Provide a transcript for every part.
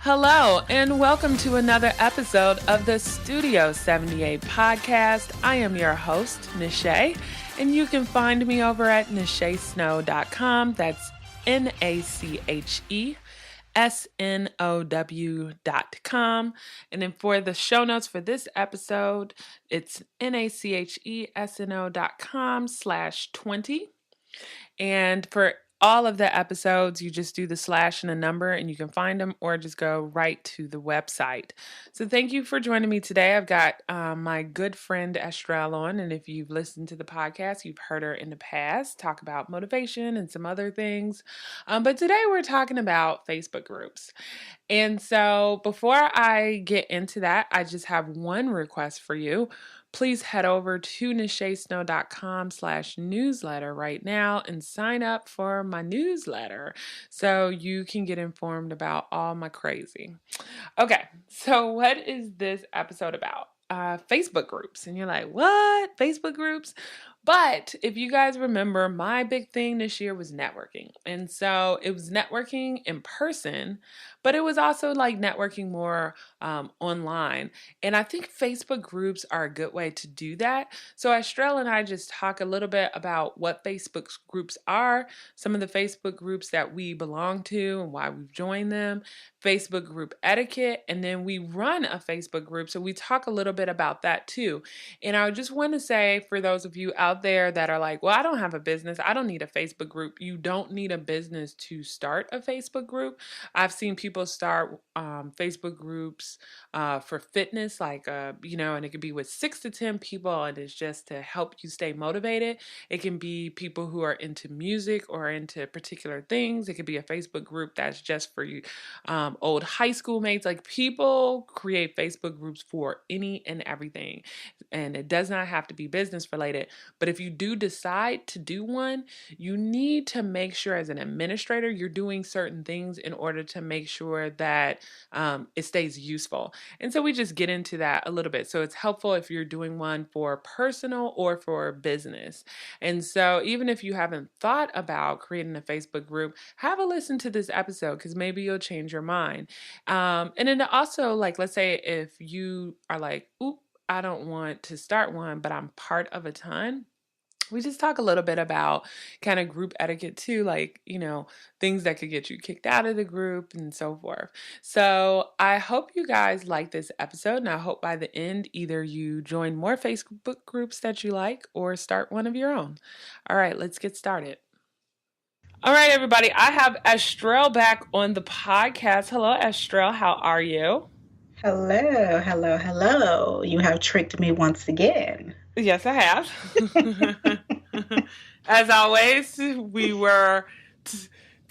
Hello, and welcome to another episode of the Studio 78 podcast. I am your host, Nishay, and you can find me over at nishaysnow.com. That's NACHESNOW.com. And then for the show notes for this episode, it's NACHESNO.com/20. And for all of the episodes, you just do the slash and a number and you can find them, or just go right to the website. So thank you for joining me today. I've got my good friend Estrell on, and if you've listened to the podcast, you've heard her in the past talk about motivation and some other things. But today we're talking about Facebook groups. And so before I get into that, I just have one request for you. Please head over to nishaysnow.com/newsletter right now and sign up for my newsletter so you can get informed about all my crazy. Okay, so what is this episode about? Facebook groups. And you're like, what? Facebook groups? But if you guys remember, my big thing this year was networking. And so it was networking in person, but it was also like networking more online. And I think Facebook groups are a good way to do that. So Estrell and I just talk a little bit about what Facebook groups are, some of the Facebook groups that we belong to and why we've joined them, Facebook group etiquette, and then we run a Facebook group. So we talk a little bit about that too. And I just want to say, for those of you out there that are like, well, I don't have a business, I don't need a Facebook group. You don't need a business to start a Facebook group. I've seen people start Facebook groups for fitness, like, and it could be with 6 to 10 people, and it's just to help you stay motivated. It can be people who are into music or into particular things. It could be a Facebook group that's just for you, old high school mates. Like, people create Facebook groups for any and everything, and it does not have to be business related. But if you do decide to do one, you need to make sure as an administrator you're doing certain things in order to make sure that it stays useful. And so we just get into that a little bit. So it's helpful if you're doing one for personal or for business. And so even if you haven't thought about creating a Facebook group, have a listen to this episode, because maybe you'll change your mind. And then also, like, let's say if you are like, oop, I don't want to start one, but I'm part of a ton. We just talk a little bit about kind of group etiquette too, like, things that could get you kicked out of the group and so forth. So I hope you guys like this episode, and I hope by the end, either you join more Facebook groups that you like or start one of your own. All right, let's get started. All right, everybody, I have Estrell back on the podcast. Hello, Estrell. How are you? Hello, hello, hello. You have tricked me once again. Yes, I have. As always, we were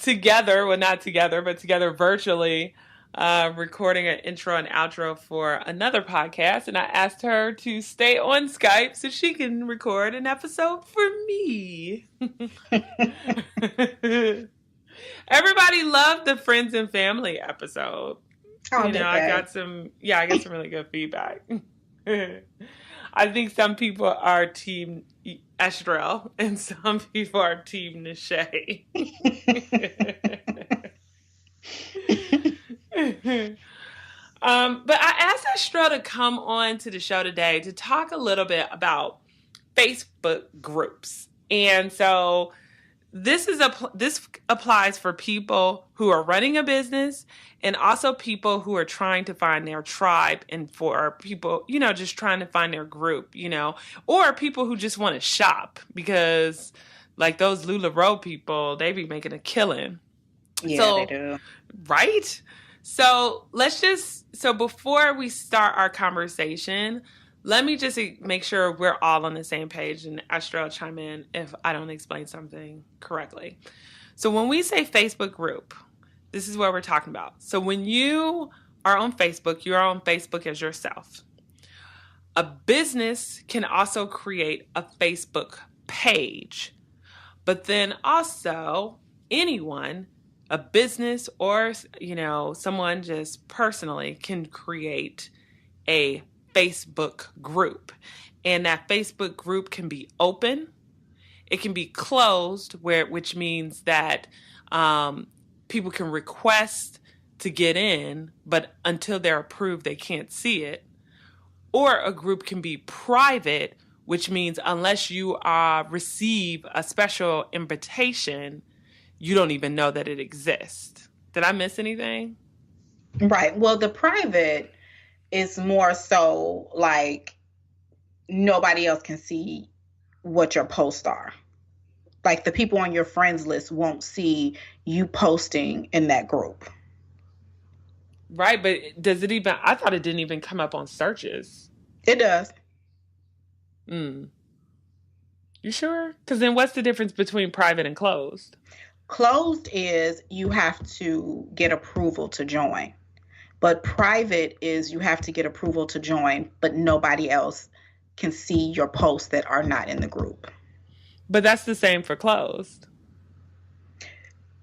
together, well, not together, but together virtually, recording an intro and outro for another podcast. And I asked her to stay on Skype so she can record an episode for me. Everybody loved the friends and family episode. I got some really good feedback. I think some people are team Estrell and some people are team Nishay. But I asked Estrell to come on to the show today to talk a little bit about Facebook groups. And so this applies for people who are running a business, and also people who are trying to find their tribe, and for people, just trying to find their group, or people who just want to shop, because like those LuLaRoe people, they be making a killing. Yeah, they do. Right? So so before we start our conversation, let me just make sure we're all on the same page, and Estrell chime in if I don't explain something correctly. So when we say Facebook group, this is what we're talking about. So when you are on Facebook, you're on Facebook as yourself. A business can also create a Facebook page, but then also anyone, a business or, someone just personally can create a Facebook group. And that Facebook group can be open. It can be closed, which means that people can request to get in, but until they're approved, they can't see it. Or a group can be private, which means unless you receive a special invitation, you don't even know that it exists. Did I miss anything? Right. Well, the private is more so like nobody else can see what your posts are. Like the people on your friends list won't see you posting in that group. Right, but does it even? I thought it didn't even come up on searches. It does. Mm. You sure? Because then what's the difference between private and closed? Closed is you have to get approval to join, but private is you have to get approval to join, but nobody else can see your posts that are not in the group. But that's the same for closed.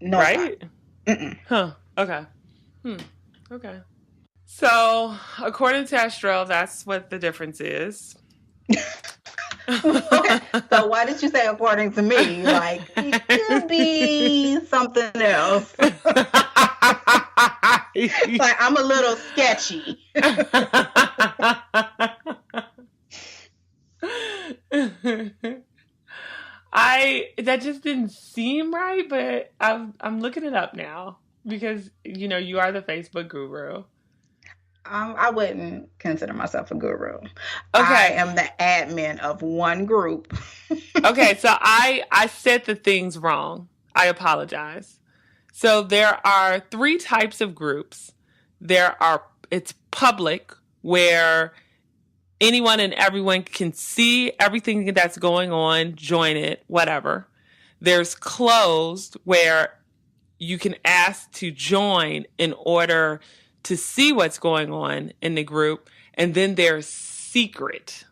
No, right? Mm-mm. Huh. Okay. Okay. So, according to Astral, that's what the difference is. Okay. So why did you say according to me? Like it could be something else. Like I'm a little sketchy. That just didn't seem right, but I'm looking it up now because you are the Facebook guru. I wouldn't consider myself a guru. Okay. I am the admin of one group. Okay, so I said the things wrong. I apologize. So there are 3 types of groups. It's public, where anyone and everyone can see everything that's going on, join it, whatever. There's closed, where you can ask to join in order to see what's going on in the group. And then there's secret.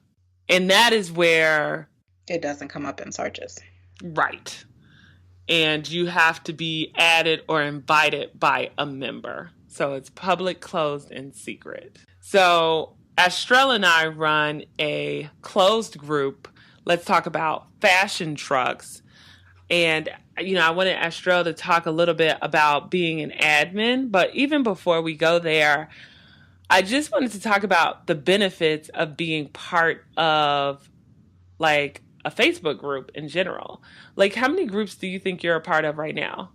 And that is where it doesn't come up in searches. Right. And you have to be added or invited by a member. So it's public, closed, and secret. So Astrell and I run a closed group. Let's talk about fashion trucks. And, I wanted Astrell to talk a little bit about being an admin. But even before we go there, I just wanted to talk about the benefits of being part of, like, a Facebook group in general. Like, how many groups do you think you're a part of right now?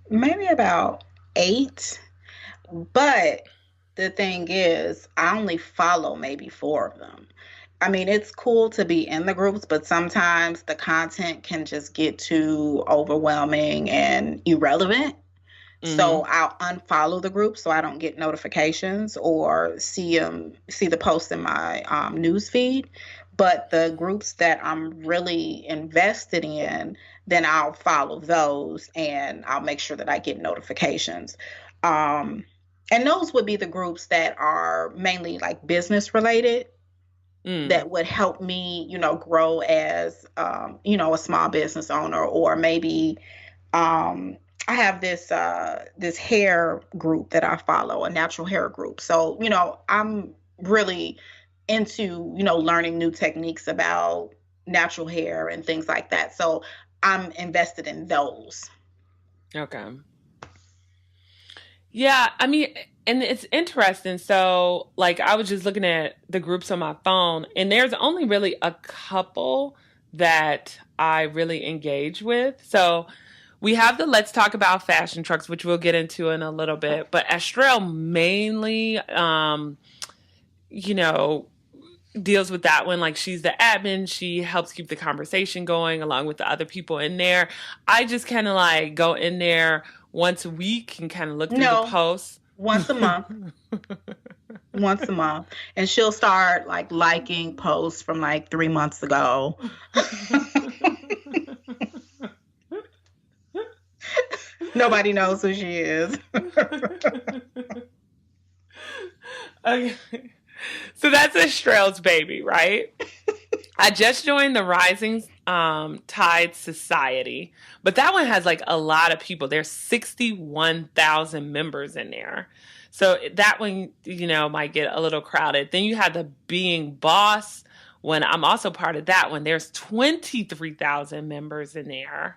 Maybe about 8. But the thing is, I only follow maybe 4 of them. I mean, it's cool to be in the groups, but sometimes the content can just get too overwhelming and irrelevant. Mm-hmm. So I'll unfollow the group so I don't get notifications or see the post in my news feed. But the groups that I'm really invested in, then I'll follow those and I'll make sure that I get notifications. And those would be the groups that are mainly like business related. That would help me, grow as, a small business owner, or maybe I have this hair group that I follow, a natural hair group. So, I'm really into, learning new techniques about natural hair and things like that. So I'm invested in those. Okay. Yeah, I mean, and it's interesting. So, like, I was just looking at the groups on my phone, and there's only really a couple that I really engage with. So, we have the Let's Talk About Fashion Trucks, which we'll get into in a little bit. But Astrell mainly, deals with that one. Like, she's the admin. She helps keep the conversation going along with the other people in there. I just kind of like go in there once a week and kind of look through the posts. Once a month. Once a month. And she'll start like liking posts from like 3 months ago. Nobody knows who she is. Okay. So that's Astrell's baby, right? I just joined the Rising Tide Society, but that one has like a lot of people. There's 61,000 members in there. So that one, might get a little crowded. Then you have the Being Boss one. I'm also part of that one. There's 23,000 members in there.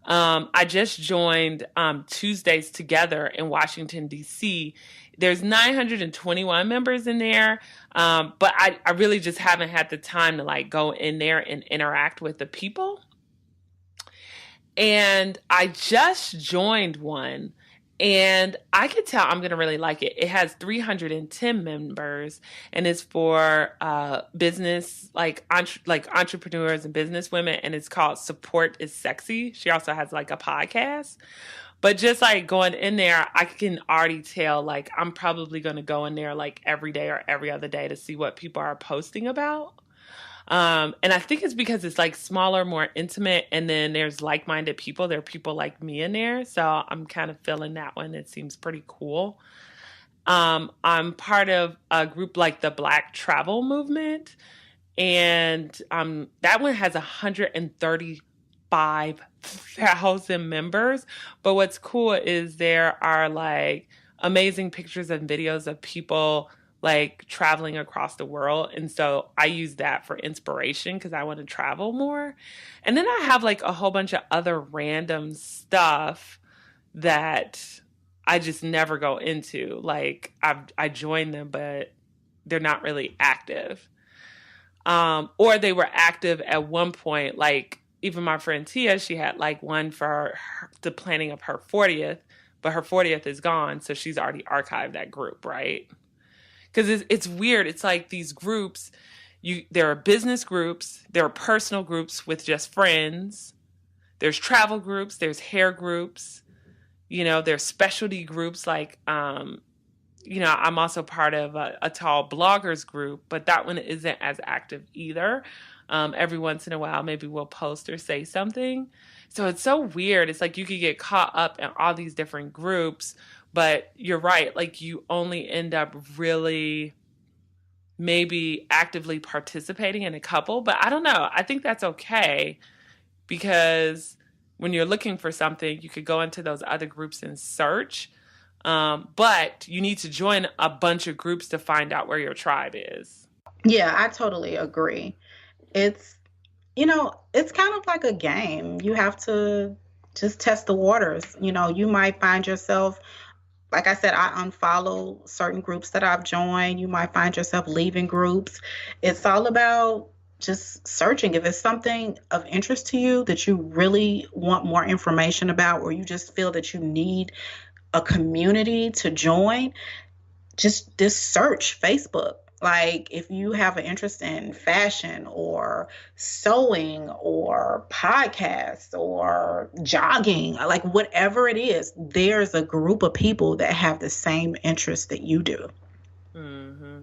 I just joined Tuesdays Together in Washington, D.C. There's 921 members in there, but I really just haven't had the time to like go in there and interact with the people. And I just joined one, and I could tell I'm going to really like it. It has 310 members, and it's for business, like entrepreneurs and business women, and it's called Support is Sexy. She also has like a podcast. But just like going in there, I can already tell like I'm probably going to go in there like every day or every other day to see what people are posting about. And I think it's because it's like smaller, more intimate, and then there's like-minded people. There are people like me in there, so I'm kind of feeling that one. It seems pretty cool. I'm part of a group like the Black Travel Movement, and that one has 135,000 members. But what's cool is there are like amazing pictures and videos of people like traveling across the world. And so I use that for inspiration because I want to travel more. And then I have like a whole bunch of other random stuff that I just never go into. Like I join them, but they're not really active. Or they were active at one point. Like even my friend Tia, she had like one for the planning of her 40th, but her 40th is gone. So she's already archived that group, right? Because it's weird. It's like these groups, there are business groups, there are personal groups with just friends, there's travel groups, there's hair groups, there's specialty groups like, I'm also part of a tall bloggers group, but that one isn't as active either. Every once in a while, maybe we'll post or say something. So it's so weird. It's like you could get caught up in all these different groups. But you're right, like you only end up really maybe actively participating in a couple. But I don't know. I think that's okay because when you're looking for something, you could go into those other groups and search. But you need to join a bunch of groups to find out where your tribe is. Yeah, I totally agree. It's, it's kind of like a game. You have to just test the waters. You might find yourself, like I said, I unfollow certain groups that I've joined. You might find yourself leaving groups. It's all about just searching. If it's something of interest to you that you really want more information about, or you just feel that you need a community to join, just search Facebook. Like if you have an interest in fashion or sewing or podcasts or jogging, like whatever it is, there's a group of people that have the same interest that you do. Mm-hmm.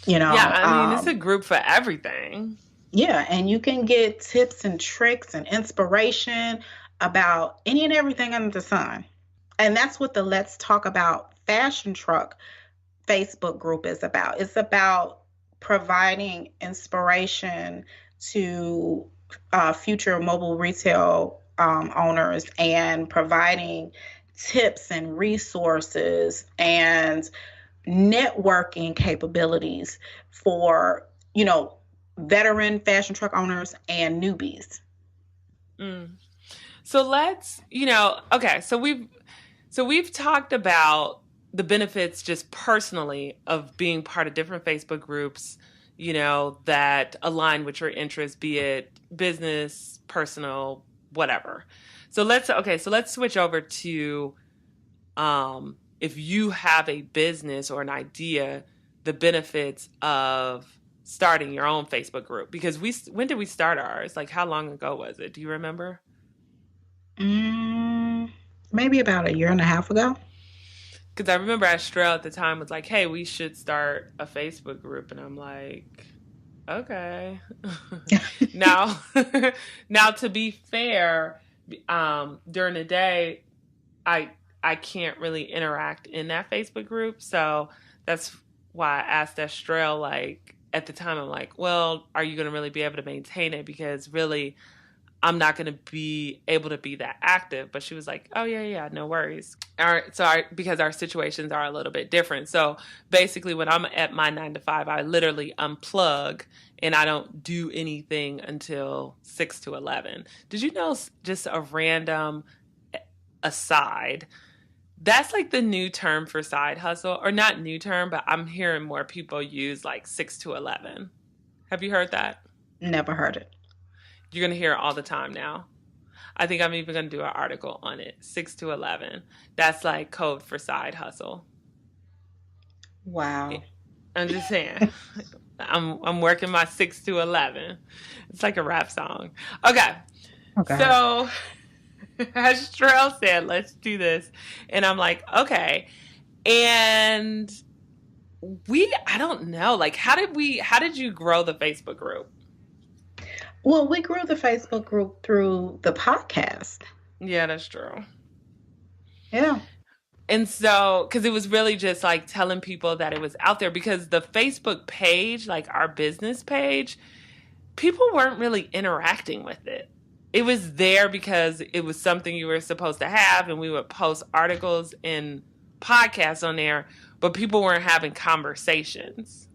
Yeah, I mean, it's a group for everything. Yeah, and you can get tips and tricks and inspiration about any and everything under the sun. And that's what the Let's Talk About Fashion Truck Facebook group is about. It's about providing inspiration to future mobile retail owners and providing tips and resources and networking capabilities for, veteran fashion truck owners and newbies. So let's, okay, so we've talked about the benefits just personally of being part of different Facebook groups, that align with your interests, be it business, personal, whatever. So let's switch over to, if you have a business or an idea, the benefits of starting your own Facebook group. Because when did we start ours? Like how long ago was it? Do you remember? Maybe about a year and a half ago. Because I remember Astrell at the time was like, hey, we should start a Facebook group. And I'm like, okay. Now, to be fair, during the day, I can't really interact in that Facebook group. So that's why I asked Astrell, like, at the time, I'm like, well, are you going to really be able to maintain it? Because really, I'm not going to be able to be that active. But she was like, oh, yeah, no worries. Because our situations are a little bit different. So basically when I'm at my 9 to 5, I literally unplug and I don't do anything until 6 to 11. Did you know, just a random aside, that's like the new term for side hustle, or not new term, but I'm hearing more people use like 6 to 11. Have you heard that? Never heard it. You're going to hear it all the time now. I think I'm even going to do an article on it. 6 to 11. That's like code for side hustle. Wow. I'm just saying. I'm working my 6 to 11. It's like a rap song. Okay. So as Trell said, let's do this. And I'm like, okay. And I don't know, like, how did you grow the Facebook group? Well, we grew the Facebook group through the podcast. Yeah, that's true. Yeah. And so, because it was really just like telling people that it was out there, because the Facebook page, like our business page, people weren't really interacting with it. It was there because it was something you were supposed to have, and we would post articles and podcasts on there, but people weren't having conversations.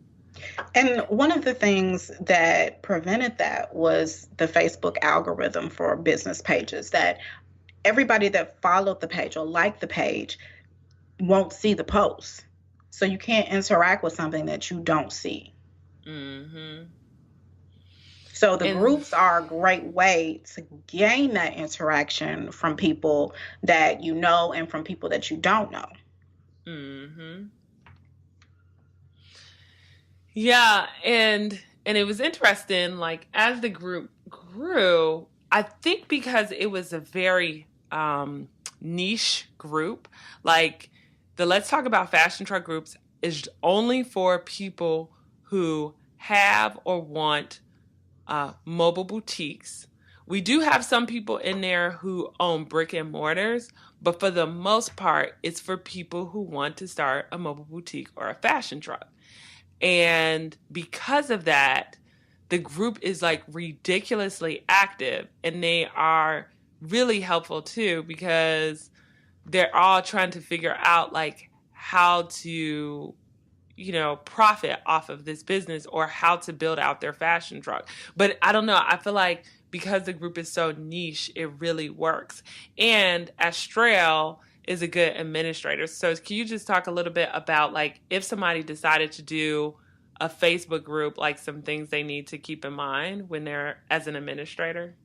And one of the things that prevented that was the Facebook algorithm for business pages, that everybody that followed the page or liked the page won't see the post. So you can't interact with something that you don't see. Mm-hmm. So the groups are a great way to gain that interaction from people that you know and from people that you don't know. Mm-hmm. Yeah, and it was interesting, like, as the group grew, I think because it was a very niche group, like the Let's Talk About Fashion Truck groups is only for people who have or want mobile boutiques. We do have some people in there who own brick and mortars, but for the most part, it's for people who want to start a mobile boutique or a fashion truck. And because of that, the group is like ridiculously active, and they are really helpful too, because they're all trying to figure out like how to, profit off of this business, or how to build out their fashion truck. But I don't know. I feel like because the group is so niche, it really works. And Astrell is a good administrator. So can you just talk a little bit about, like, if somebody decided to do a Facebook group, like some things they need to keep in mind when they're as an administrator?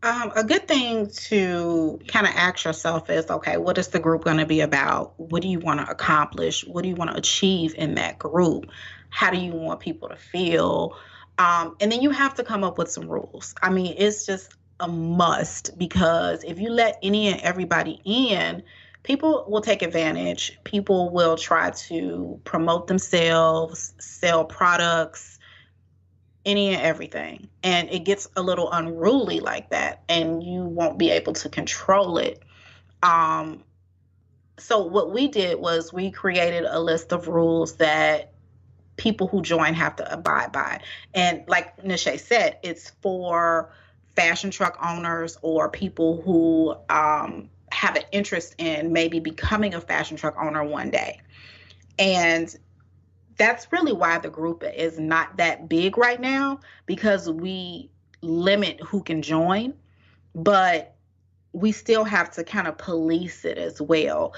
A good thing to kind of ask yourself is, okay, what is the group going to be about? What do you want to accomplish? What do you want to achieve in that group? How do you want people to feel? And then you have to come up with some rules. I mean, it's just a must, because if you let any and everybody in, people will take advantage. People will try to promote themselves, sell products, any and everything. And it gets a little unruly like that, and you won't be able to control it. So what we did was we created a list of rules that people who join have to abide by. And like Nisha said, it's for fashion truck owners or people who have an interest in maybe becoming a fashion truck owner one day. And that's really why the group is not that big right now, because we limit who can join, but we still have to kind of police it as well.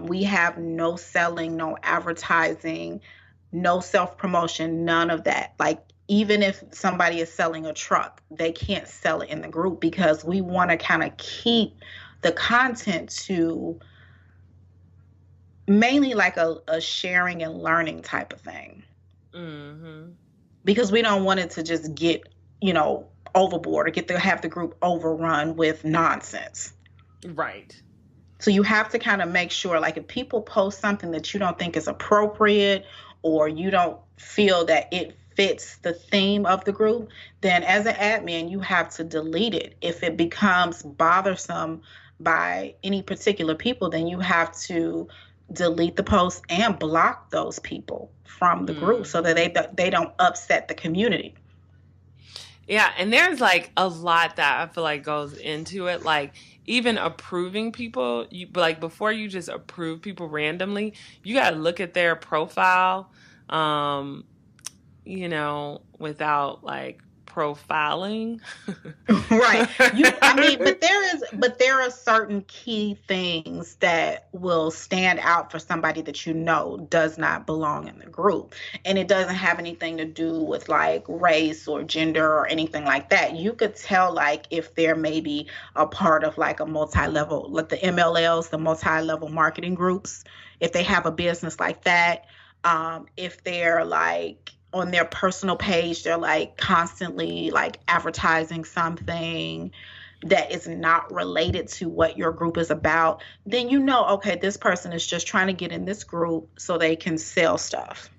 We have no selling, no advertising, no self-promotion, none of that. Like, even if somebody is selling a truck, they can't sell it in the group, because we want to kind of keep the content to mainly like a sharing and learning type of thing. Mm-hmm. Because we don't want it to just get, overboard, or have the group overrun with nonsense. Right. So you have to kind of make sure, like, if people post something that you don't think is appropriate, or you don't feel that it fits the theme of the group, then as an admin, you have to delete it. If it becomes bothersome by any particular people, then you have to delete the post and block those people from the group, so that they don't upset the community. Yeah, and there's like a lot that I feel like goes into it. Like, even approving people, like, before you just approve people randomly, you got to look at their profile. without like profiling. Right. But there are certain key things that will stand out for somebody that does not belong in the group. And it doesn't have anything to do with like race or gender or anything like that. You could tell like if they're maybe a part of like a multi-level, like the MLLs, the multi-level marketing groups, if they have a business like that, if they're like on their personal page, they're like constantly like advertising something that is not related to what your group is about, then okay, this person is just trying to get in this group so they can sell stuff.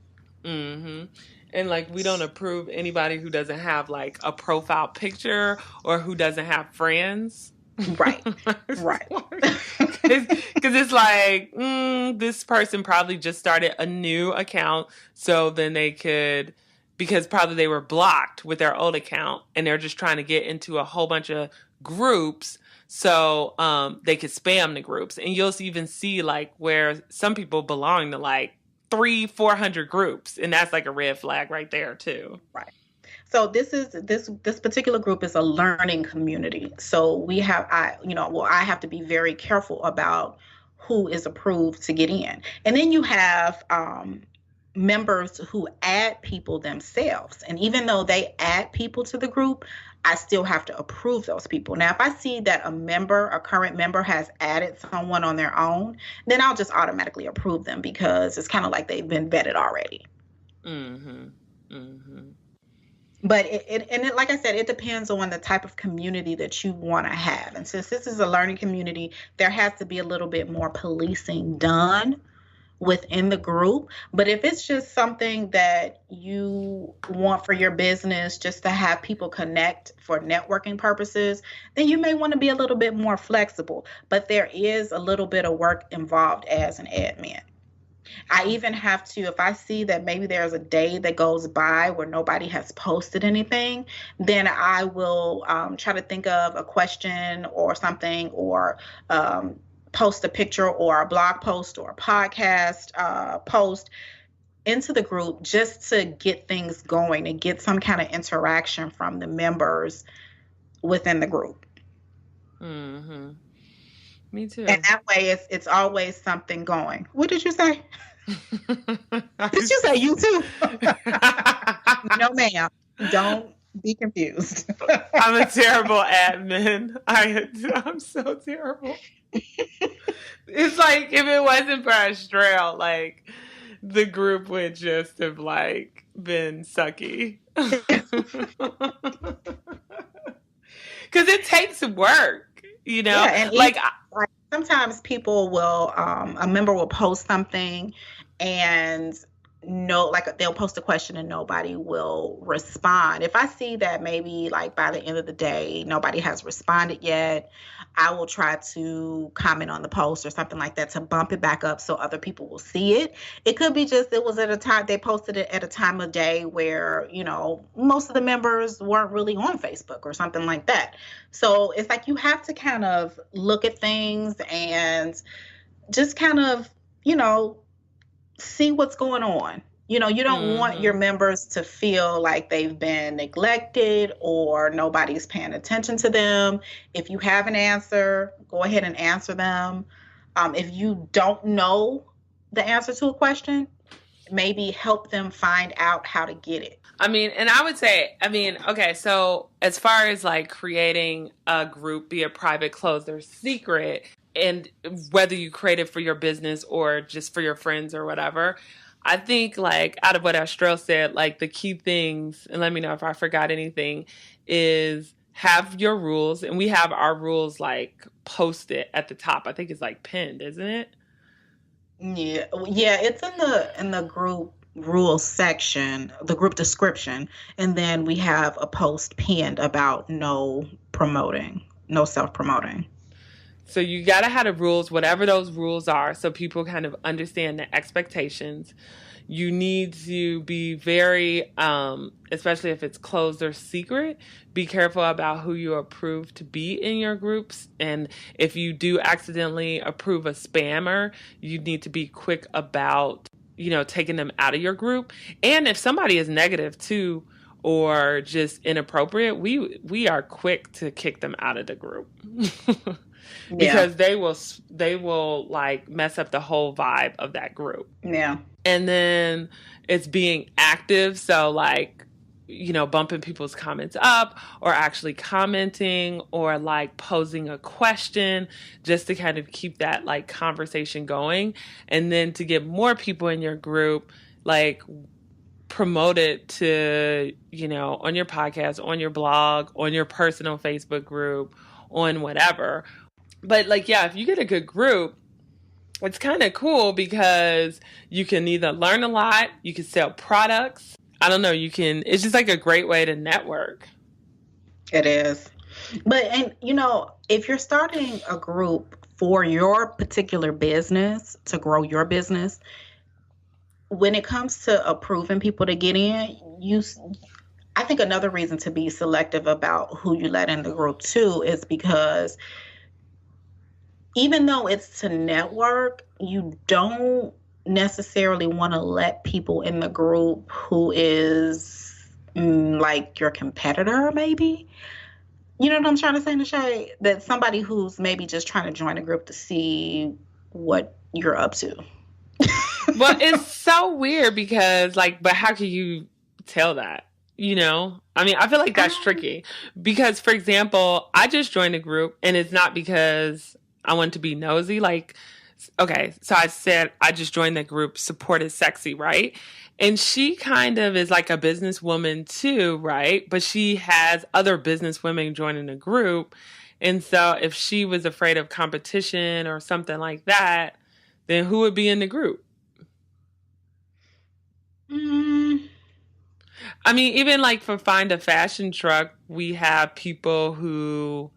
Mm-hmm. And like we don't approve anybody who doesn't have like a profile picture or who doesn't have friends. Right. Right. Because it's like, this person probably just started a new account. So then because probably they were blocked with their old account and they're just trying to get into a whole bunch of groups. So they could spam the groups. And you'll even see like where some people belong to like 300-400 groups. And that's like a red flag right there too. Right. So this particular group is a learning community. So I have to be very careful about who is approved to get in. And then you have members who add people themselves. And even though they add people to the group, I still have to approve those people. Now, if I see that a current member has added someone on their own, then I'll just automatically approve them because it's kind of like they've been vetted already. Mm-hmm. Mm-hmm. But like I said, it depends on the type of community that you want to have. And since this is a learning community, there has to be a little bit more policing done within the group. But if it's just something that you want for your business, just to have people connect for networking purposes, then you may want to be a little bit more flexible. But there is a little bit of work involved as an admin. I even have to, if I see that maybe there's a day that goes by where nobody has posted anything, then I will try to think of a question or something, or post a picture or a blog post or a podcast post into the group just to get things going and get some kind of interaction from the members within the group. Mm-hmm. Me too. And that way it's always something going. What did you say? Did you say you too? No, ma'am. Don't be confused. I'm a terrible admin. I'm so terrible. It's like if it wasn't for Estrell, like the group would just have like been sucky. Because it takes work, Yeah, and like sometimes people will, a member will post something and they'll post a question and nobody will respond. If I see that maybe like by the end of the day, nobody has responded yet, I will try to comment on the post or something like that to bump it back up so other people will see it. It could be just, it was at a time, they posted it at a time of day where, most of the members weren't really on Facebook or something like that. So it's like, you have to kind of look at things and just kind of, see what's going on. You don't want your members to feel like they've been neglected or nobody's paying attention to them. If you have an answer, go ahead and answer them. If you don't know the answer to a question, maybe help them find out how to get it. And I would say, okay, so as far as like creating a group, be it private, closed, or secret, and whether you create it for your business or just for your friends or whatever, I think like out of what Estrell said, like the key things, and let me know if I forgot anything, is have your rules. And we have our rules like posted at the top. I think it's like pinned, isn't it? Yeah, it's in the group rules section, the group description, and then we have a post pinned about no self-promoting. So you got to have the rules, whatever those rules are, so people kind of understand the expectations. You need to be very, especially if it's closed or secret, be careful about who you approve to be in your groups. And if you do accidentally approve a spammer, you need to be quick about, taking them out of your group. And if somebody is negative too, or just inappropriate, we are quick to kick them out of the group. Yeah. Because they will like mess up the whole vibe of that group. Yeah. And then it's being active, so like bumping people's comments up, or actually commenting, or like posing a question, just to kind of keep that like conversation going. And then to get more people in your group, like promote it to, on your podcast, on your blog, on your personal Facebook group, on whatever. But like, yeah, if you get a good group, it's kind of cool because you can either learn a lot, you can sell products. I don't know, it's just like a great way to network. It is. But, and if you're starting a group for your particular business to grow your business, when it comes to approving people to get in, I think another reason to be selective about who you let in the group too is because even though it's to network, you don't necessarily want to let people in the group who is like your competitor, maybe. You know what I'm trying to say, Nishay? That somebody who's maybe just trying to join a group to see what you're up to. Well, it's so weird because, like, but how can you tell that? I mean, I feel like that's tricky because, for example, I just joined a group, and it's not because I want to be nosy. Like, okay, so I said I just joined the group Support is Sexy, right? And she kind of is like a businesswoman too, right? But she has other businesswomen joining the group. And so if she was afraid of competition or something like that, then who would be in the group? I mean, even like for Find a Fashion Truck, we have people who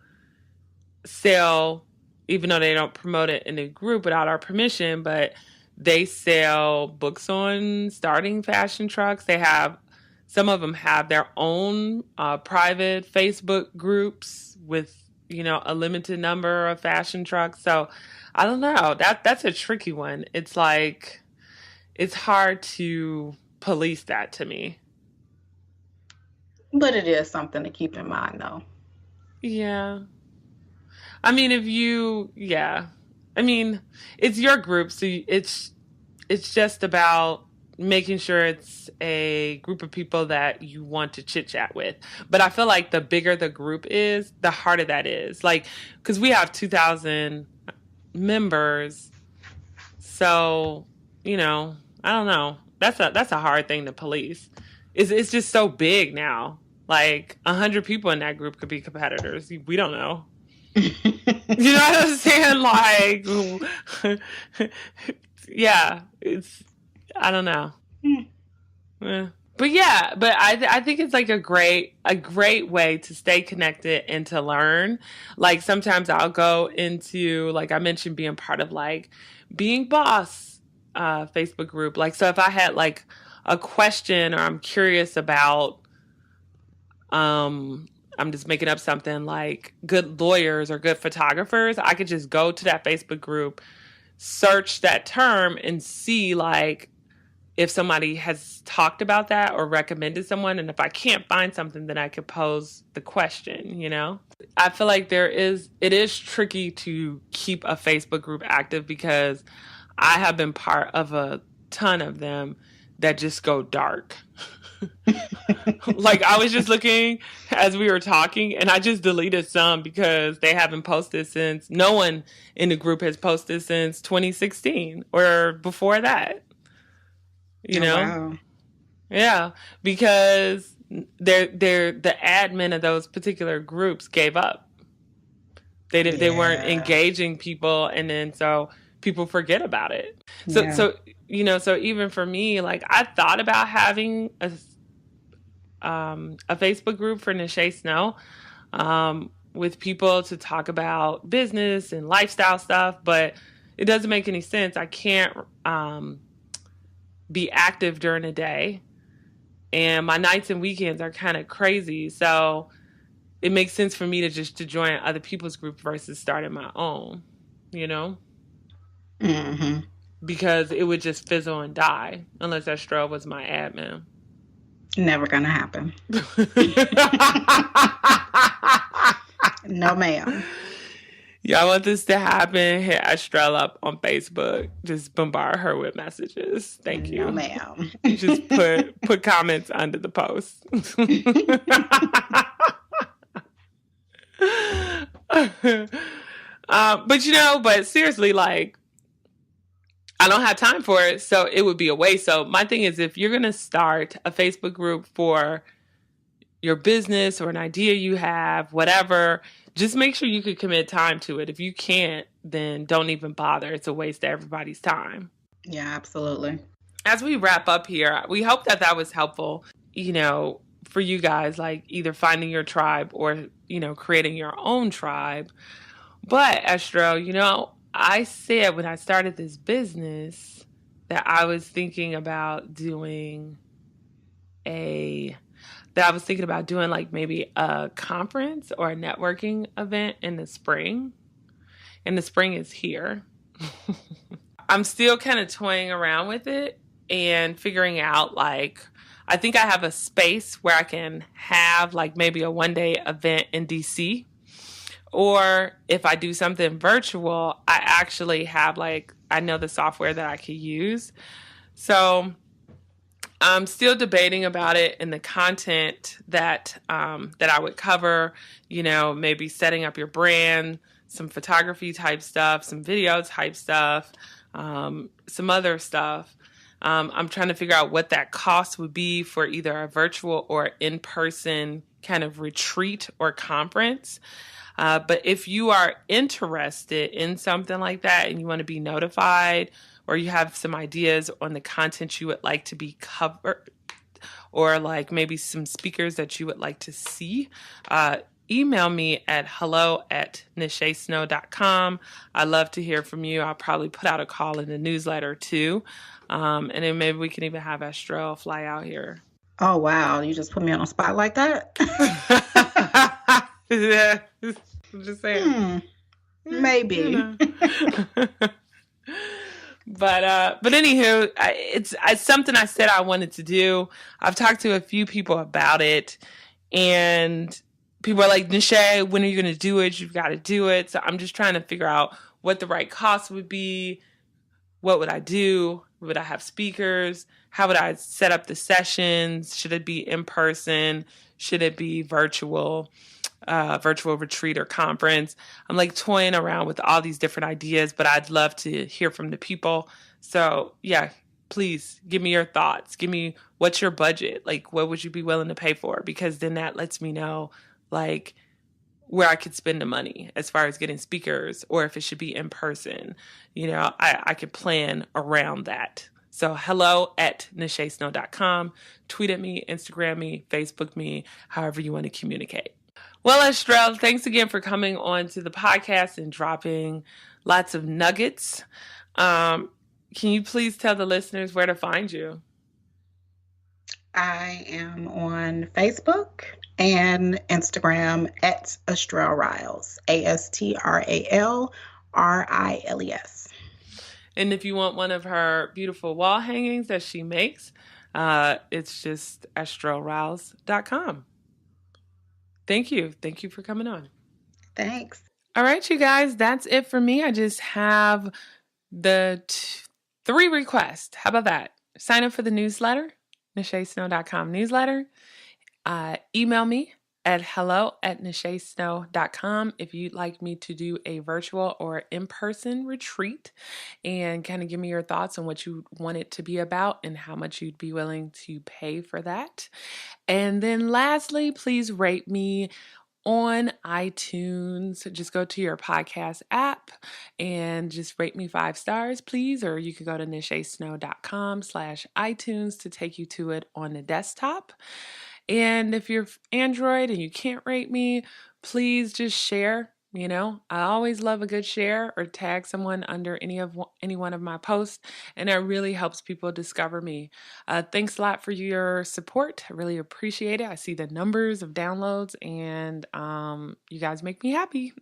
sell, even though they don't promote it in the group without our permission, but they sell books on starting fashion trucks. Some of them have their own private Facebook groups with, a limited number of fashion trucks. So I don't know. That's a tricky one. It's like, it's hard to police that to me. But it is something to keep in mind, though. Yeah. I mean, I mean, it's your group, so it's just about making sure it's a group of people that you want to chit chat with. But I feel like the bigger the group is, the harder that is. Like, because we have 2,000 members, so I don't know. That's a hard thing to police. It's just so big now. Like 100 people in that group could be competitors. We don't know. You know what I'm saying? Like, yeah, I don't know. Yeah. But yeah, but I think it's like a great way to stay connected and to learn. Like sometimes I'll go into, like I mentioned, being part of like Being Boss Facebook group. Like, so if I had like a question or I'm curious about, I'm just making up something like good lawyers or good photographers, I could just go to that Facebook group, search that term, and see like if somebody has talked about that or recommended someone. And if I can't find something, then I could pose the question, I feel like it is tricky to keep a Facebook group active because I have been part of a ton of them that just go dark. Like I was just looking as we were talking and I just deleted some because they haven't posted since, no one in the group has posted since 2016 or before that. Wow. Yeah, because the admin of those particular groups gave up. They weren't engaging people, and then so people forget about it. So even for me, like I thought about having a Facebook group for Nishay Snow with people to talk about business and lifestyle stuff, but it doesn't make any sense. I can't be active during the day, and my nights and weekends are kind of crazy. So it makes sense for me to join other people's group versus starting my own, Mm-hmm. because it would just fizzle and die unless Estrella was my admin. Never gonna happen. No, ma'am. Y'all want this to happen? Hit Estrella up on Facebook. Just bombard her with messages. Thank you. No, ma'am. Just put comments under the post. But seriously, like, I don't have time for it, so it would be a waste. So my thing is, if you're going to start a Facebook group for your business or an idea you have, whatever, just make sure you can commit time to it. If you can't, then don't even bother. It's a waste of everybody's time. Yeah, absolutely. As we wrap up here, we hope that was helpful, for you guys, like either finding your tribe or, creating your own tribe. But Estro, I said when I started this business that I was thinking about doing like maybe a conference or a networking event in the spring. And the spring is here. I'm still kind of toying around with it and figuring out, like, I think I have a space where I can have like maybe a one-day event in DC. Or if I do something virtual, I actually have I know the software that I could use. So I'm still debating about it and the content that I would cover, maybe setting up your brand, some photography type stuff, some video type stuff, some other stuff. I'm trying to figure out what that cost would be for either a virtual or in-person kind of retreat or conference. But if you are interested in something like that and you want to be notified, or you have some ideas on the content you would like to be covered, or like maybe some speakers that you would like to see, email me at hello@nishaysnow.com. I'd love to hear from you. I'll probably put out a call in the newsletter too. And then maybe we can even have Estrella fly out here. Oh, wow. You just put me on a spot like that? Yeah, I'm just saying. Maybe. But anywho, it's something I said I wanted to do. I've talked to a few people about it, and people are like, Nishay, when are you going to do it? You've got to do it. So I'm just trying to figure out what the right cost would be. What would I do? Would I have speakers? How would I set up the sessions? Should it be in person? Should it be virtual retreat or conference? I'm like toying around with all these different ideas, but I'd love to hear from the people. So yeah, please give me your thoughts. Give me, what's your budget? Like, what would you be willing to pay for? Because then that lets me know like where I could spend the money as far as getting speakers, or if it should be in person. I could plan around that. So hello@nishaysnow.com. Tweet at me, Instagram me, Facebook me, however you want to communicate. Well, Estrella, thanks again for coming on to the podcast and dropping lots of nuggets. Can you please tell the listeners where to find you? I am on Facebook and Instagram at Estrella Riles, ASTRALRILES. And if you want one of her beautiful wall hangings that she makes, it's just estrellariles.com. Thank you. Thank you for coming on. Thanks. All right, you guys, that's it for me. I just have the 3 requests. How about that? Sign up for the newsletter, nishaysnow.com newsletter. Email me at hello@nishaysnow.com if you'd like me to do a virtual or in-person retreat, and kind of give me your thoughts on what you want it to be about and how much you'd be willing to pay for that. And then lastly, please rate me on iTunes. Just go to your podcast app and just rate me 5 stars, please. Or you could go to nishaysnow.com/iTunes to take you to it on the desktop. And if you're Android and you can't rate me, please just share You know, I always love a good share or tag someone under any one of my posts, and it really helps people discover me. Thanks a lot for your support. I really appreciate it. I see the numbers of downloads, and you guys make me happy.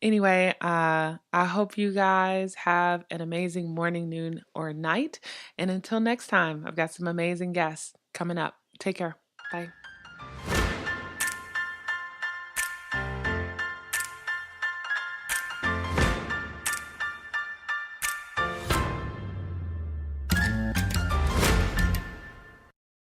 Anyway, I hope you guys have an amazing morning, noon, or night. And until next time, I've got some amazing guests coming up. Take care. Bye.